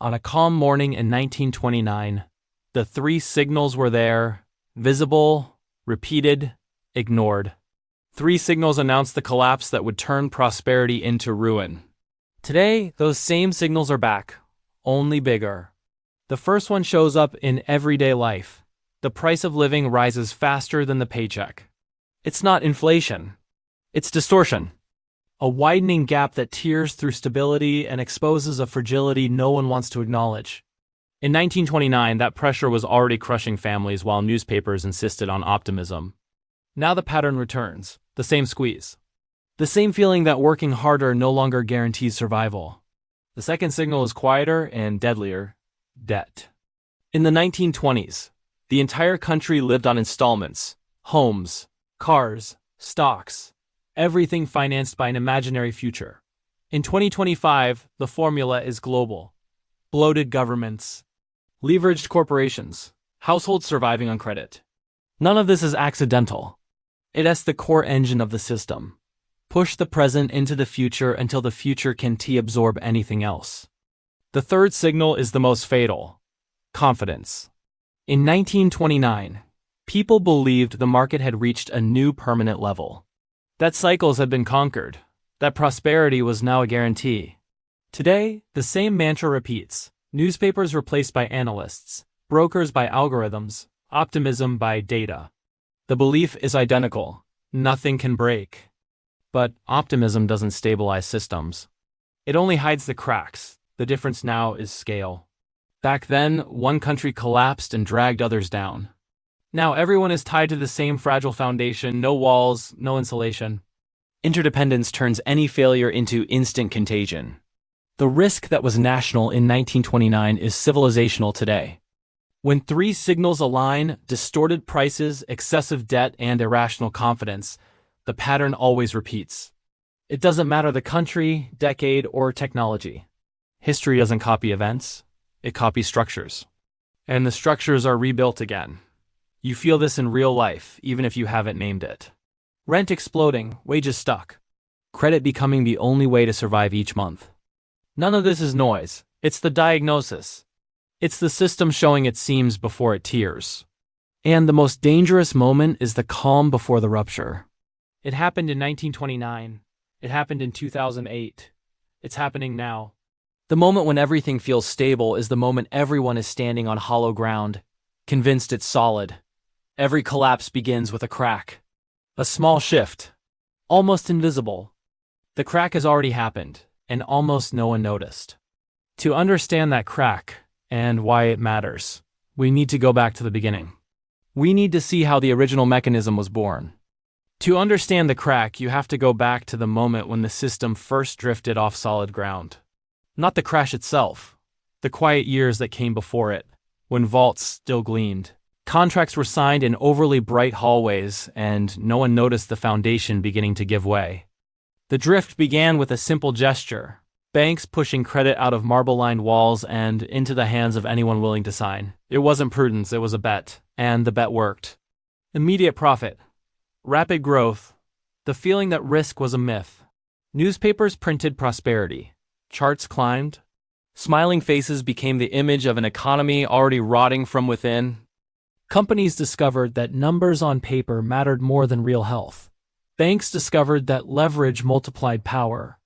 On a calm morning in 1929, the three signals were there: visible, repeated, ignored. Three signals announced the collapse that would turn prosperity into ruin. Today, those same signals are back, only bigger. The first one shows up in everyday life. The price of living rises faster than the paycheck. It's not inflation. It's distortion. A widening gap that tears through stability and exposes a fragility no one wants to acknowledge. In 1929, that pressure was already crushing families while newspapers insisted on optimism. Now the pattern returns, the same squeeze. The same feeling that working harder no longer guarantees survival. The second signal is quieter and deadlier: debt. In the 1920s, the entire country lived on installments: homes, cars, stocks, everything financed by an imaginary future. In 2025, the formula is global: bloated governments, leveraged corporations, households surviving on credit. None of this is accidental. It's the core engine of the system. Push the present into the future until the future can absorb anything else. The third signal is the most fatal: confidence. In 1929, people believed the market had reached a new permanent level. That cycles had been conquered, that prosperity was now a guarantee. Today, the same mantra repeats: newspapers replaced by analysts, brokers by algorithms, optimism by data. The belief is identical: nothing can break. But optimism doesn't stabilize systems. It only hides the cracks. The difference now is scale. Back then, one country collapsed and dragged others down. Now everyone is tied to the same fragile foundation: no walls, no insulation. Interdependence turns any failure into instant contagion. The risk that was national in 1929 is civilizational today. When three signals align: distorted prices, excessive debt, and irrational confidence, the pattern always repeats. It doesn't matter the country, decade, or technology. History doesn't copy events, it copies structures. And the structures are rebuilt again. You feel this in real life, even if you haven't named it. Rent exploding, wages stuck. Credit becoming the only way to survive each month. None of this is noise, it's the diagnosis. It's the system showing its seams before it tears. And the most dangerous moment is the calm before the rupture. It happened in 1929. It happened in 2008. It's happening now. The moment when everything feels stable is the moment everyone is standing on hollow ground, convinced it's solid. Every collapse begins with a crack. A small shift. Almost invisible. The crack has already happened, and almost no one noticed. To understand that crack, and why it matters, we need to go back to the beginning. We need to see how the original mechanism was born. To understand the crack, you have to go back to the moment when the system first drifted off solid ground. Not the crash itself, the quiet years that came before it, when vaults still gleamed. Contracts were signed in overly bright hallways, and no one noticed the foundation beginning to give way. The drift began with a simple gesture: banks pushing credit out of marble-lined walls and into the hands of anyone willing to sign. It wasn't prudence, it was a bet, and the bet worked. Immediate profit. Rapid growth, the feeling that risk was a myth. Newspapers printed prosperity. Charts climbed. Smiling faces became the image of an economy already rotting from within. Companies discovered that numbers on paper mattered more than real health. Banks discovered that leverage multiplied power.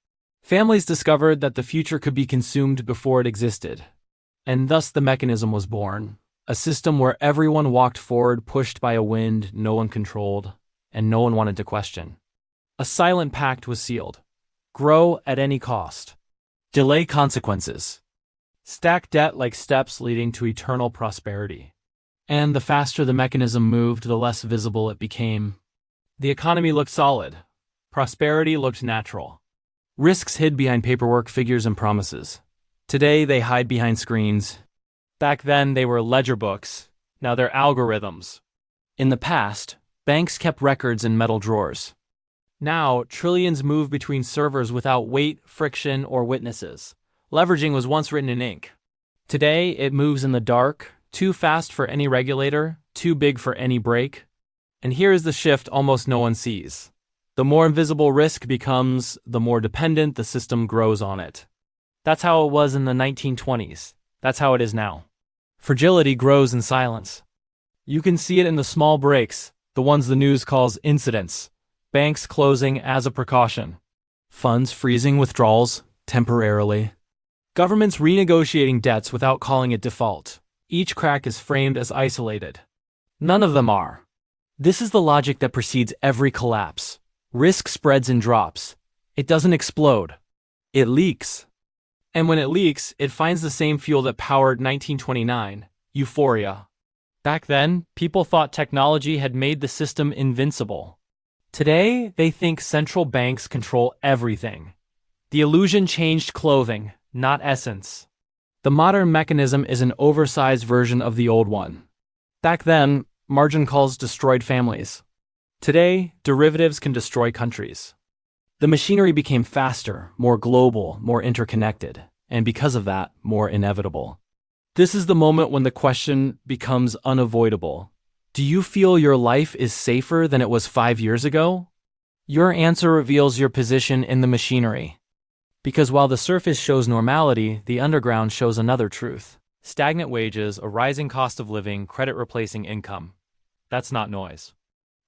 Families discovered that the future could be consumed before it existed. And thus the mechanism was born. A system where everyone walked forward, pushed by a wind no one controlled, and no one wanted to question. A silent pact was sealed. Grow at any cost. Delay consequences. Stack debt like steps leading to eternal prosperity. And the faster the mechanism moved, the less visible it became. The economy looked solid. Prosperity looked natural. Risks hid behind paperwork, figures, and promises. Today, they hide behind screens. Back then, they were ledger books. Now they're algorithms. In the past, banks kept records in metal drawers. Now, trillions move between servers without weight, friction, or witnesses. Leveraging was once written in ink. Today, it moves in the dark, too fast for any regulator, too big for any break. And here is the shift almost no one sees. The more invisible risk becomes, the more dependent the system grows on it. That's how it was in the 1920s. That's how it is now. Fragility grows in silence. You can see it in the small breaks, the ones the news calls incidents. Banks closing as a precaution. Funds freezing withdrawals, temporarily. Governments renegotiating debts without calling it default. Each crack is framed as isolated. None of them are. This is the logic that precedes every collapse. Risk spreads in drops. It doesn't explode. It leaks. And when it leaks, it finds the same fuel that powered 1929, euphoria. Back then, people thought technology had made the system invincible. Today, they think central banks control everything. The illusion changed clothing, not essence. The modern mechanism is an oversized version of the old one. Back then, margin calls destroyed families. Today, derivatives can destroy countries. The machinery became faster, more global, more interconnected, and because of that, more inevitable. This is the moment when the question becomes unavoidable. Do you feel your life is safer than it was 5 years ago? Your answer reveals your position in the machinery. Because while the surface shows normality, the underground shows another truth. Stagnant wages, a rising cost of living, credit replacing income. That's not noise.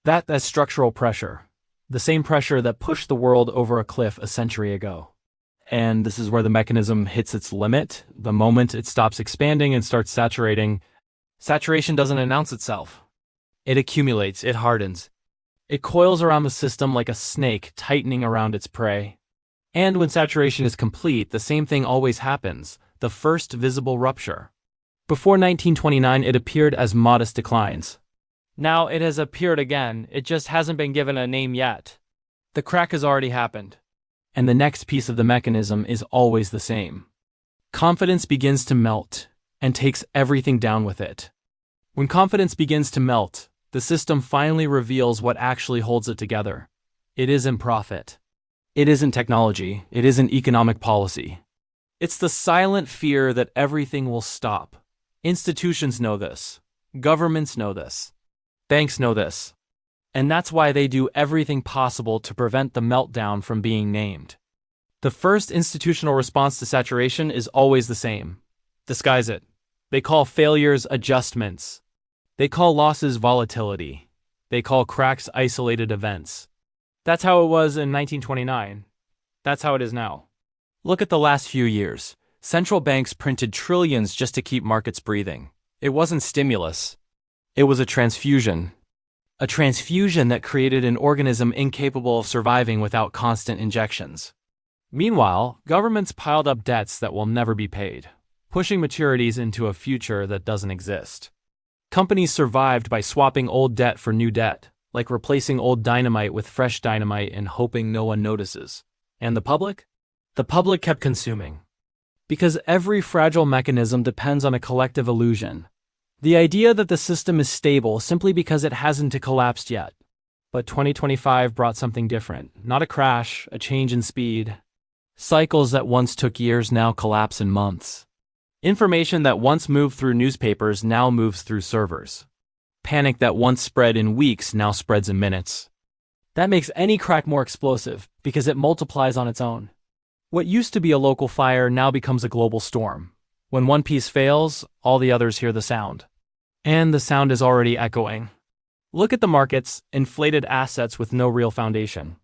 That's structural pressure. The same pressure that pushed the world over a cliff a century ago. And this is where the mechanism hits its limit. The moment it stops expanding and starts saturating, saturation doesn't announce itself. It accumulates, it hardens. It coils around the system like a snake tightening around its prey. And when saturation is complete, the same thing always happens, the first visible rupture. Before 1929, it appeared as modest declines. Now it has appeared again, it just hasn't been given a name yet. The crack has already happened. And the next piece of the mechanism is always the same. Confidence begins to melt and takes everything down with it. When confidence begins to melt, the system finally reveals what actually holds it together. It isn't profit. It isn't technology. It isn't economic policy. It's the silent fear that everything will stop. Institutions know this. Governments know this. Banks know this. And that's why they do everything possible to prevent the meltdown from being named. The first institutional response to saturation is always the same. Disguise it. They call failures adjustments. They call losses volatility. They call cracks isolated events. That's how it was in 1929. That's how it is now. Look at the last few years. Central banks printed trillions just to keep markets breathing. It wasn't stimulus. It was a transfusion. A transfusion that created an organism incapable of surviving without constant injections. Meanwhile, governments piled up debts that will never be paid, pushing maturities into a future that doesn't exist. Companies survived by swapping old debt for new debt, like replacing old dynamite with fresh dynamite and hoping no one notices. And the public? The public kept consuming. Because every fragile mechanism depends on a collective illusion. The idea that the system is stable simply because it hasn't collapsed yet. But 2025 brought something different. Not a crash, a change in speed. Cycles that once took years now collapse in months. Information that once moved through newspapers now moves through servers. Panic that once spread in weeks now spreads in minutes. That makes any crack more explosive because it multiplies on its own. What used to be a local fire now becomes a global storm. When one piece fails, all the others hear the sound. And the sound is already echoing. Look at the markets, inflated assets with no real foundation.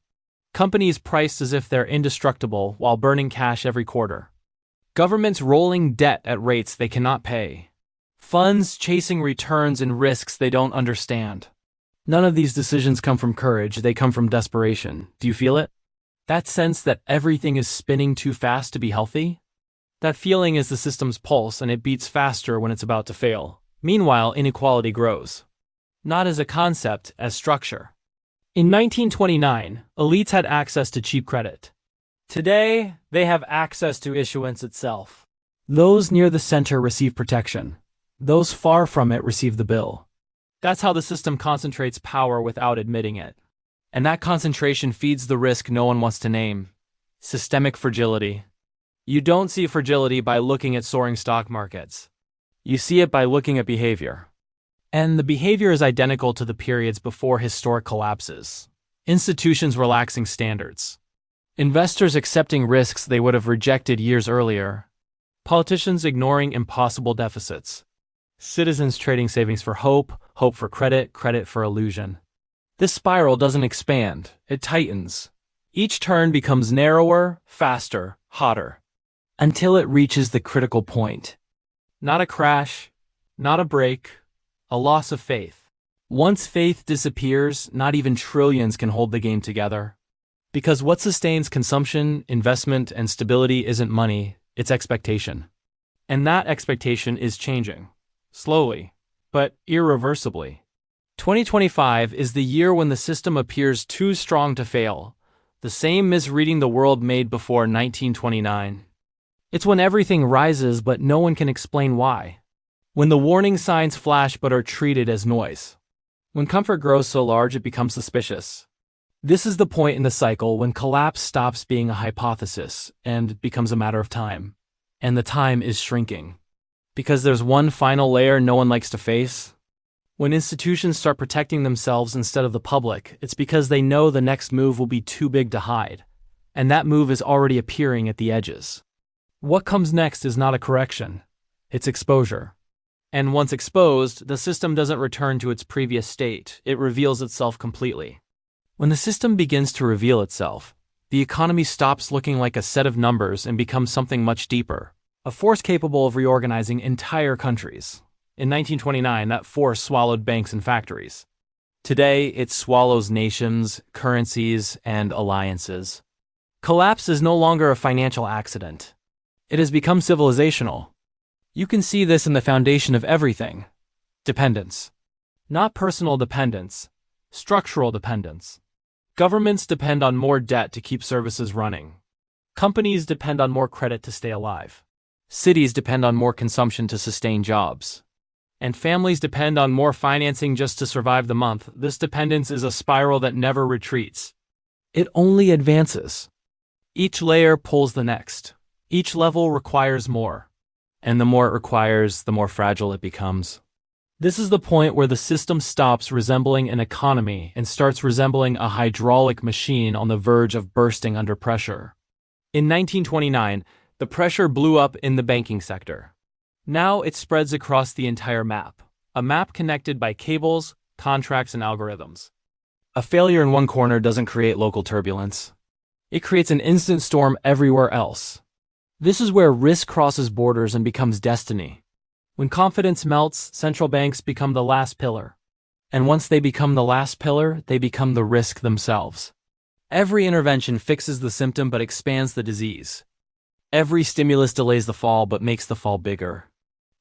Companies priced as if they're indestructible while burning cash every quarter. Governments rolling debt at rates they cannot pay. Funds chasing returns and risks they don't understand. None of these decisions come from courage, they come from desperation. Do you feel it? That sense that everything is spinning too fast to be healthy? That feeling is the system's pulse, and it beats faster when it's about to fail. Meanwhile, inequality grows. Not as a concept, as structure. In 1929, elites had access to cheap credit. Today, they have access to issuance itself. Those near the center receive protection. Those far from it receive the bill. That's how the system concentrates power without admitting it. And that concentration feeds the risk no one wants to name. Systemic fragility. You don't see fragility by looking at soaring stock markets. You see it by looking at behavior. And the behavior is identical to the periods before historic collapses. Institutions relaxing standards. Investors accepting risks they would have rejected years earlier. Politicians ignoring impossible deficits. Citizens trading savings for hope, hope for credit, credit for illusion. This spiral doesn't expand, it tightens. Each turn becomes narrower, faster, hotter, until it reaches the critical point. Not a crash, not a break, a loss of faith. Once faith disappears, not even trillions can hold the game together. Because what sustains consumption, investment, and stability isn't money, it's expectation. And that expectation is changing. Slowly, but irreversibly. 2025 is the year when the system appears too strong to fail, the same misreading the world made before 1929. It's when everything rises but no one can explain why. When the warning signs flash but are treated as noise. When comfort grows so large it becomes suspicious. This is the point in the cycle when collapse stops being a hypothesis and becomes a matter of time. And the time is shrinking. Because there's one final layer no one likes to face. When institutions start protecting themselves instead of the public, it's because they know the next move will be too big to hide. And that move is already appearing at the edges. What comes next is not a correction. It's exposure. And once exposed, the system doesn't return to its previous state. It reveals itself completely. When the system begins to reveal itself, the economy stops looking like a set of numbers and becomes something much deeper. A force capable of reorganizing entire countries. In 1929, that force swallowed banks and factories. Today, it swallows nations, currencies, and alliances. Collapse is no longer a financial accident. It has become civilizational. You can see this in the foundation of everything. Dependence. Not personal dependence, structural dependence. Governments depend on more debt to keep services running. Companies depend on more credit to stay alive. Cities depend on more consumption to sustain jobs. And families depend on more financing just to survive the month. This dependence is a spiral that never retreats. It only advances. Each layer pulls the next. Each level requires more. And the more it requires, the more fragile it becomes. This is the point where the system stops resembling an economy and starts resembling a hydraulic machine on the verge of bursting under pressure. In 1929, the pressure blew up in the banking sector. Now it spreads across the entire map, a map connected by cables, contracts, and algorithms. A failure in one corner doesn't create local turbulence. It creates an instant storm everywhere else. This is where risk crosses borders and becomes destiny. When confidence melts, central banks become the last pillar. And once they become the last pillar, they become the risk themselves. Every intervention fixes the symptom but expands the disease. Every stimulus delays the fall but makes the fall bigger.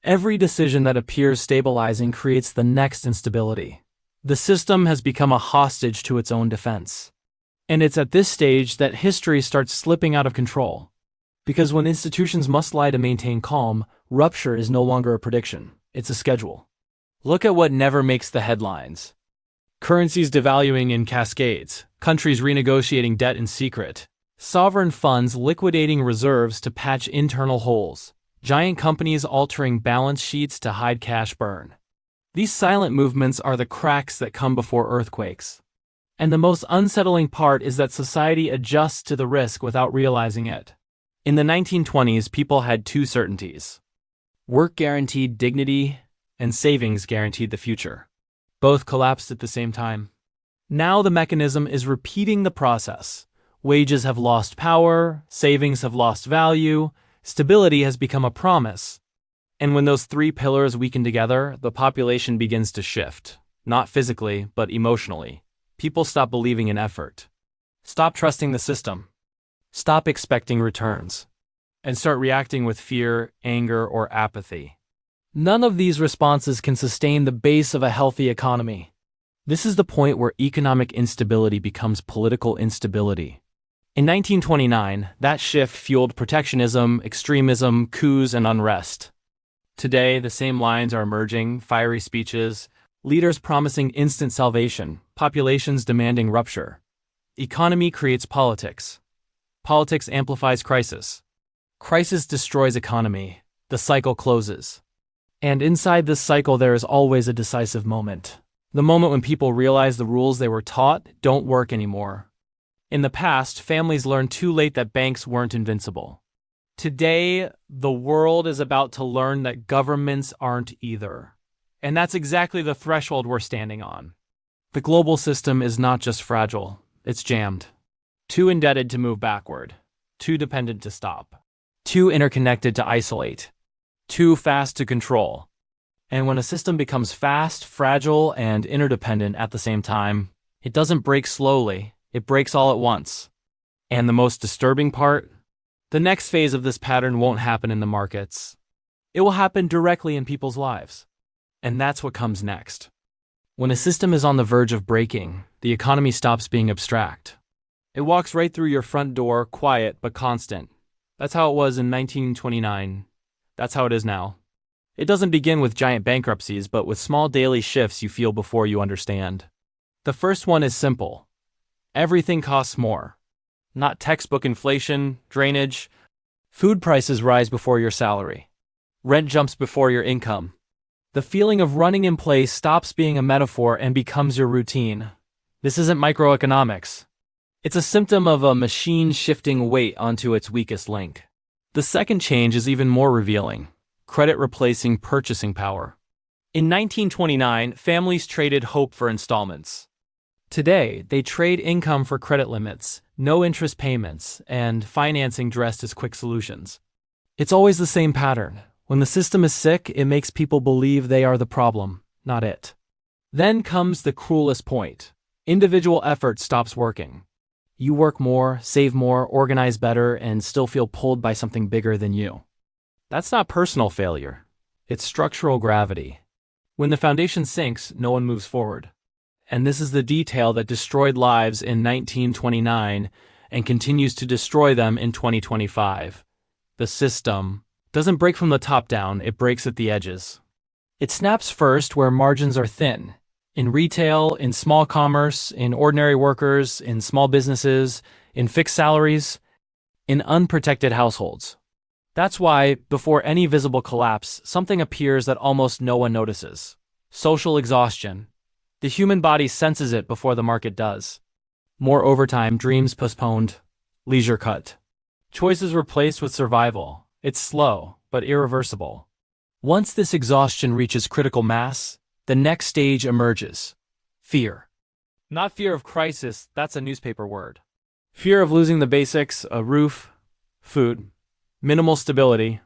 Every decision that appears stabilizing creates the next instability. The system has become a hostage to its own defense. And it's at this stage that history starts slipping out of control. Because when institutions must lie to maintain calm, rupture is no longer a prediction, it's a schedule. Look at what never makes the headlines. Currencies devaluing in cascades, countries renegotiating debt in secret, sovereign funds liquidating reserves to patch internal holes, giant companies altering balance sheets to hide cash burn. These silent movements are the cracks that come before earthquakes. And the most unsettling part is that society adjusts to the risk without realizing it. In the 1920s, people had two certainties. Work guaranteed dignity, and savings guaranteed the future. Both collapsed at the same time. Now the mechanism is repeating the process. Wages have lost power, savings have lost value, stability has become a promise. And when those three pillars weaken together, the population begins to shift. Not physically, but emotionally. People stop believing in effort. Stop trusting the system. Stop expecting returns. And start reacting with fear, anger, or apathy. None of these responses can sustain the base of a healthy economy. This is the point where economic instability becomes political instability. In 1929, that shift fueled protectionism, extremism, coups, and unrest. Today, the same lines are emerging, fiery speeches, leaders promising instant salvation, populations demanding rupture. Economy creates politics. Politics amplifies crisis. Crisis destroys economy. The cycle closes. And inside this cycle there is always a decisive moment. The moment when people realize the rules they were taught don't work anymore. In the past, families learned too late that banks weren't invincible. Today, the world is about to learn that governments aren't either. And that's exactly the threshold we're standing on. The global system is not just fragile, it's jammed. Too indebted to move backward. Too dependent to stop. Too interconnected to isolate. Too fast to control. And when a system becomes fast, fragile, and interdependent at the same time, it doesn't break slowly, it breaks all at once. And the most disturbing part? The next phase of this pattern won't happen in the markets. It will happen directly in people's lives. And that's what comes next. When a system is on the verge of breaking, the economy stops being abstract. It walks right through your front door, quiet but constant. That's how it was in 1929. That's how it is now. It doesn't begin with giant bankruptcies, but with small daily shifts you feel before you understand. The first one is simple. Everything costs more. Not textbook inflation, drainage. Food prices rise before your salary. Rent jumps before your income. The feeling of running in place stops being a metaphor and becomes your routine. This isn't microeconomics. It's a symptom of a machine shifting weight onto its weakest link. The second change is even more revealing. Credit replacing purchasing power. In 1929, families traded hope for installments. Today, they trade income for credit limits, no interest payments, and financing dressed as quick solutions. It's always the same pattern. When the system is sick, it makes people believe they are the problem, not it. Then comes the cruelest point. Individual effort stops working. You work more, save more, organize better, and still feel pulled by something bigger than you. That's not personal failure. It's structural gravity. When the foundation sinks, no one moves forward. And this is the detail that destroyed lives in 1929 and continues to destroy them in 2025. The system doesn't break from the top down, it breaks at the edges. It snaps first where margins are thin. In retail, in small commerce, in ordinary workers, in small businesses, in fixed salaries, in unprotected households. That's why, before any visible collapse, something appears that almost no one notices. Social exhaustion. The human body senses it before the market does. More overtime, dreams postponed, leisure cut. Choices replaced with survival. It's slow, but irreversible. Once this exhaustion reaches critical mass, the next stage emerges. Fear. Not fear of crisis, that's a newspaper word. Fear of losing the basics, a roof, food, minimal stability.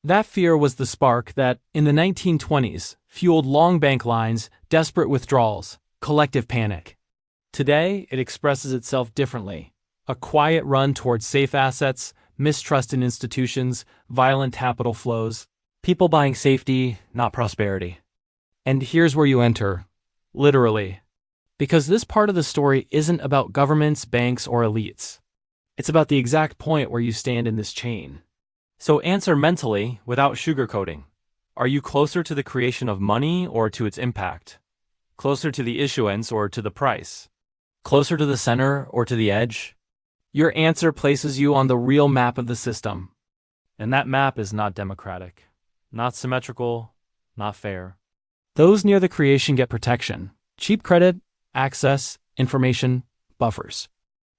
That fear was the spark that, in the 1920s, fueled long bank lines, desperate withdrawals, collective panic. Today, it expresses itself differently. A quiet run towards safe assets, mistrust in institutions, violent capital flows, people buying safety, not prosperity. And here's where you enter, literally. Because this part of the story isn't about governments, banks, or elites. It's about the exact point where you stand in this chain. So answer mentally, without sugarcoating. Are you closer to the creation of money or to its impact? Closer to the issuance or to the price? Closer to the center or to the edge? Your answer places you on the real map of the system. And that map is not democratic, not symmetrical, not fair. Those near the creation get protection, cheap credit, access, information, buffers.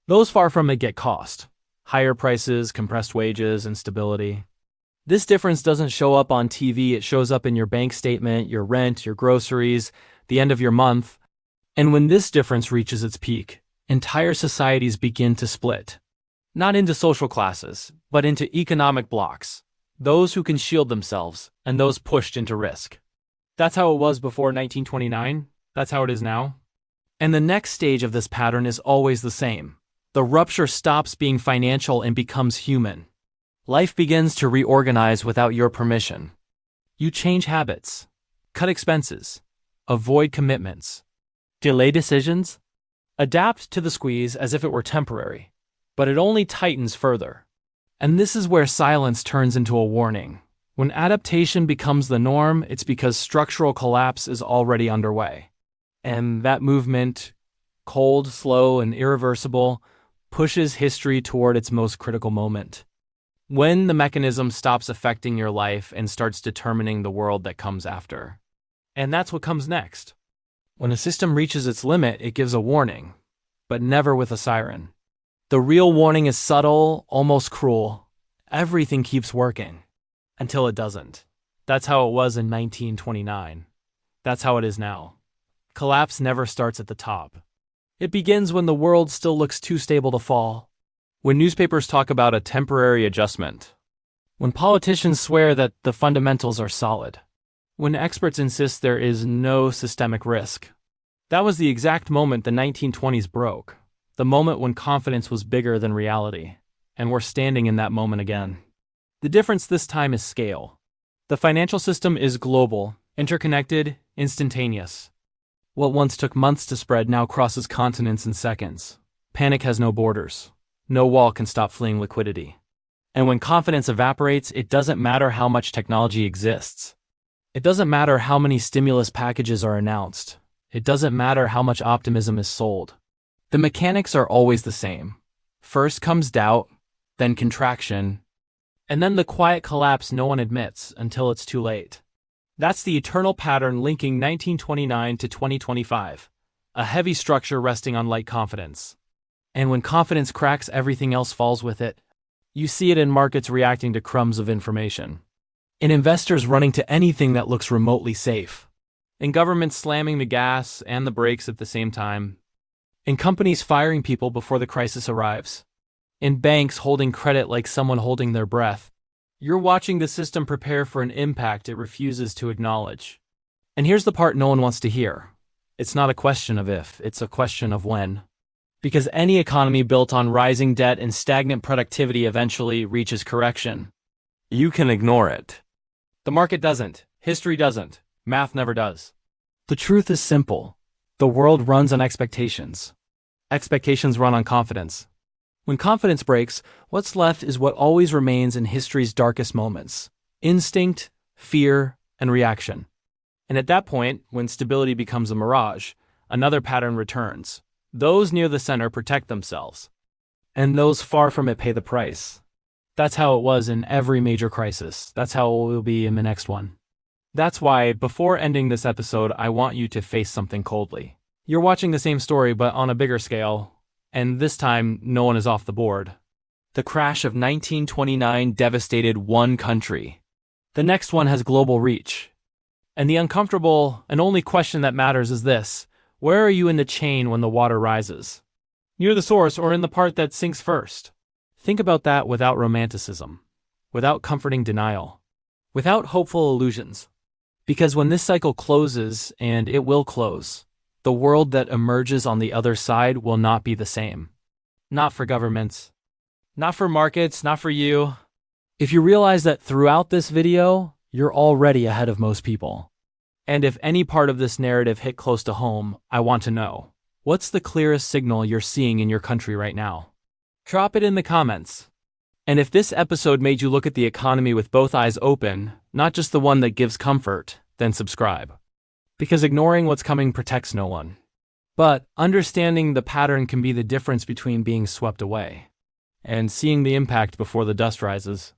Those far from it get cost, higher prices, compressed wages, instability. This difference doesn't show up on TV, it shows up in your bank statement, your rent, your groceries, the end of your month. And when this difference reaches its peak, entire societies begin to split. Not into social classes, but into economic blocks. Those who can shield themselves, and those pushed into risk. That's how it was before 1929. That's how it is now. And the next stage of this pattern is always the same. The rupture stops being financial and becomes human. Life begins to reorganize without your permission. You change habits, cut expenses, avoid commitments, delay decisions, adapt to the squeeze as if it were temporary. But it only tightens further. And this is where silence turns into a warning. When adaptation becomes the norm, it's because structural collapse is already underway. And that movement, cold, slow, and irreversible, pushes history toward its most critical moment. When the mechanism stops affecting your life and starts determining the world that comes after. And that's what comes next. When a system reaches its limit, it gives a warning, but never with a siren. The real warning is subtle, almost cruel. everything keeps working. Until it doesn't. That's how it was in 1929. That's how it is now. Collapse never starts at the top. It begins when the world still looks too stable to fall. When newspapers talk about a temporary adjustment. When politicians swear that the fundamentals are solid. When experts insist there is no systemic risk. That was the exact moment the 1920s broke. The moment when confidence was bigger than reality. And we're standing in that moment again. The difference this time is scale. The financial system is global, interconnected, instantaneous. What once took months to spread now crosses continents in seconds. Panic has no borders. No wall can stop fleeing liquidity. And when confidence evaporates, it doesn't matter how much technology exists. It doesn't matter how many stimulus packages are announced. It doesn't matter how much optimism is sold. The mechanics are always the same. First comes doubt, then contraction, and then the quiet collapse no one admits until it's too late. That's the eternal pattern linking 1929 to 2025. A heavy structure resting on light confidence. And when confidence cracks, everything else falls with it. You see it in markets reacting to crumbs of information. In investors running to anything that looks remotely safe. In governments slamming the gas and the brakes at the same time. In companies firing people before the crisis arrives. In banks holding credit like someone holding their breath. You're watching the system prepare for an impact it refuses to acknowledge. And here's the part no one wants to hear. It's not a question of if, it's a question of when. Because any economy built on rising debt and stagnant productivity eventually reaches correction. You can ignore it. The market doesn't. History doesn't. Math never does. The truth is simple. The world runs on expectations. Expectations run on confidence. When confidence breaks, what's left is what always remains in history's darkest moments. Instinct, fear, and reaction. And at that point, when stability becomes a mirage, another pattern returns. Those near the center protect themselves. And those far from it pay the price. That's how it was in every major crisis. That's how it will be in the next one. That's why, before ending this episode, I want you to face something coldly. You're watching the same story, but on a bigger scale. And this time, no one is off the board. The crash of 1929 devastated one country. The next one has global reach. And the uncomfortable and only question that matters is this: where are you in the chain when the water rises? Near the source or in the part that sinks first? Think about that without romanticism, without comforting denial, without hopeful illusions. Because when this cycle closes, and it will close, the world that emerges on the other side will not be the same. Not for governments. Not for markets, not for you. If you realize that throughout this video, you're already ahead of most people. And if any part of this narrative hit close to home, I want to know. What's the clearest signal you're seeing in your country right now? Drop it in the comments. And if this episode made you look at the economy with both eyes open, not just the one that gives comfort, then subscribe. Because ignoring what's coming protects no one. But understanding the pattern can be the difference between being swept away and seeing the impact before the dust rises.